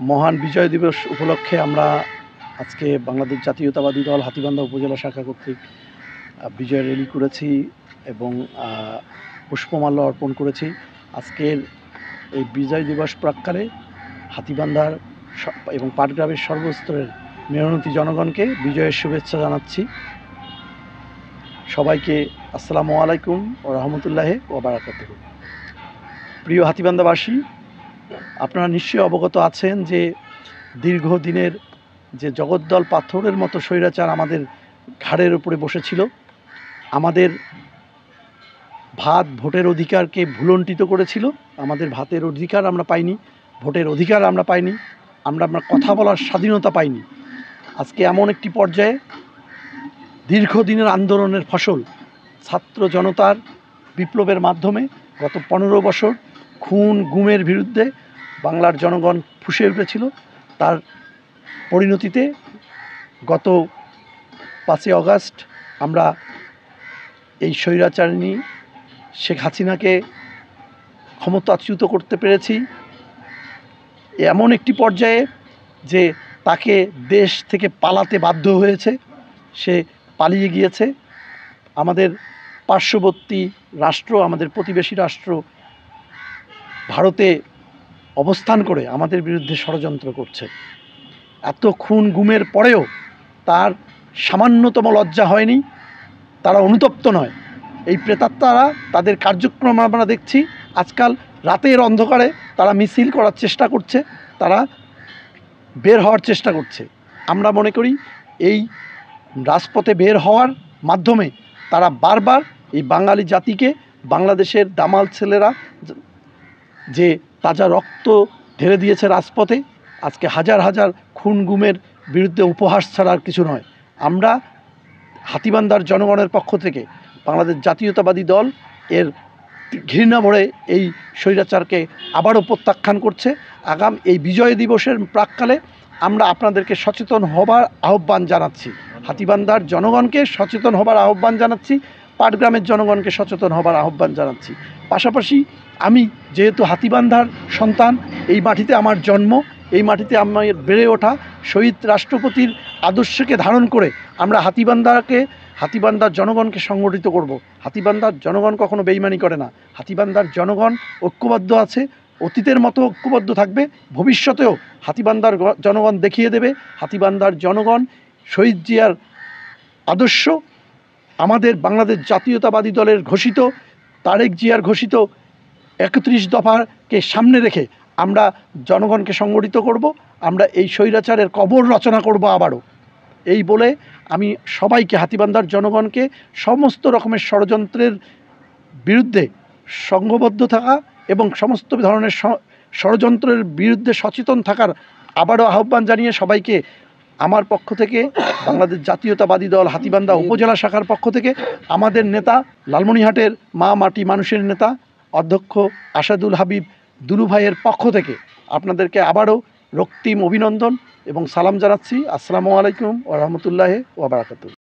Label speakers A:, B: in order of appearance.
A: মহান বিজয় দিবস উপলক্ষে আমরা আজকে বাংলাদেশ জাতীয়তাবাদী দল হাতীবান্ধা উপজেলা শাখা কর্তৃক বিজয় র্যালি করেছি এবং পুষ্পমাল্য অর্পণ করেছি। আজকের এই বিজয় দিবস প্রাক্কালে হাতীবান্ধার এবং পাটগ্রামের সর্বস্তরের মেহনতি জনগণকে বিজয়ের শুভেচ্ছা জানাচ্ছি। সবাইকে আসসালামু আলাইকুম ও রহমতুল্লাহি ওয়া বারাকাতুহু। প্রিয় হাতীবান্ধাবাসী, আপনারা নিশ্চয়ই অবগত আছেন যে দীর্ঘদিনের যে জগদ্দল পাথরের মতো স্বৈরাচার আমাদের ঘাড়ের উপরে বসেছিল, আমাদের ভোটের অধিকারকে ভুলণ্ঠিত করেছিল। আমাদের ভাতের অধিকার আমরা পাইনি, ভোটের অধিকার আমরা পাইনি, আমরা কথা বলার স্বাধীনতা পাইনি। আজকে এমন একটি পর্যায়ে দীর্ঘদিনের আন্দোলনের ফসল ছাত্র জনতার বিপ্লবের মাধ্যমে গত 15 বছর খুন গুমের বিরুদ্ধে বাংলার জনগণ ফুঁসে উঠেছিল। তার পরিণতিতে গত 5ই আগস্ট আমরা এই স্বৈরাচারিণী শেখ হাসিনাকে ক্ষমতাচ্যুত করতে পেরেছি এমন একটি পর্যায়ে যে তাকে দেশ থেকে পালাতে বাধ্য হয়েছে। সে পালিয়ে গিয়েছে। আমাদের পার্শ্ববর্তী রাষ্ট্র, আমাদের প্রতিবেশী রাষ্ট্র ভারতে অবস্থান করে আমাদের বিরুদ্ধে ষড়যন্ত্র করছে। এত খুন গুমের পরেও তার সামান্যতম লজ্জা হয়নি, তারা অনুতপ্ত নয়। এই প্রেতাত্মারা তাদের কার্যক্রম আমরা দেখছি। আজকাল রাতের অন্ধকারে তারা মিছিল করার চেষ্টা করছে, তারা বের হওয়ার চেষ্টা করছে। আমরা মনে করি এই রাজপথে বের হওয়ার মাধ্যমে তারা বারবার এই বাঙালি জাতিকে, বাংলাদেশের দামাল ছেলেরা যে তাজা রক্ত ঢেলে দিয়েছে রাজপথে, আজকে হাজার হাজার খুন গুমের বিরুদ্ধে উপহাস ছাড়া আর কিছু নয়। আমরা হাতীবান্ধার জনগণের পক্ষ থেকে বাংলাদেশ জাতীয়তাবাদী দল এর ঘৃণা ভরে এই স্বৈরাচারকে আবারও প্রত্যাখ্যান করছে। এই বিজয় দিবসের প্রাক্কালে আমরা আপনাদেরকে সচেতন হবার আহ্বান জানাচ্ছি, হাতীবান্ধার জনগণকে সচেতন হবার আহ্বান জানাচ্ছি, পাটগ্রামের জনগণকে সচেতন হবার আহ্বান জানাচ্ছি। পাশাপাশি আমি যেহেতু হাতীবান্ধার সন্তান, এই মাটিতে আমার জন্ম, এই মাটিতে আমার বেড়ে ওঠা, শহীদ রাষ্ট্রপতির আদর্শকে ধারণ করে আমরা হাতীবান্ধার জনগণকে সংগঠিত করব। হাতীবান্ধার জনগণ কখনো বেইমানি করে না। হাতীবান্ধার জনগণ ঐক্যবদ্ধ আছে, অতীতের মতো ঐক্যবদ্ধ থাকবে, ভবিষ্যতেও হাতীবান্ধার জনগণ দেখিয়ে দেবে। হাতীবান্ধার জনগণ শহীদ জিয়ার আদর্শ, আমাদের বাংলাদেশ জাতীয়তাবাদী দলের ঘোষিত, তারেক জিয়ার ঘোষিত 31 দফাকে সামনে রেখে আমরা জনগণকে সংগঠিত করব। আমরা এই স্বৈরাচারের কবর রচনা করব আবারও। এই বলে আমি সবাইকে, হাতীবান্ধার জনগণকে সমস্ত রকমের ষড়যন্ত্রের বিরুদ্ধে সংঘবদ্ধ থাকা এবং সমস্ত ধরনের ষড়যন্ত্রের বিরুদ্ধে সচেতন থাকার আবারও আহ্বান জানিয়ে সবাইকে আমার পক্ষ থেকে, বাংলাদেশ জাতীয়তাবাদী দল হাতীবান্ধা উপজেলা শাখার পক্ষ থেকে, আমাদের নেতা লালমনিরহাটের মা মাটি মানুষের নেতা অধ্যক্ষ আসাদুল হাবিব দুলু ভাইয়ের পক্ষ থেকে আপনাদেরকে আবারও রক্তিম অভিনন্দন এবং সালাম জানাচ্ছি। আসসালামু আলাইকুম ওয়া রাহমাতুল্লাহি ওয়া বারাকাতুহু।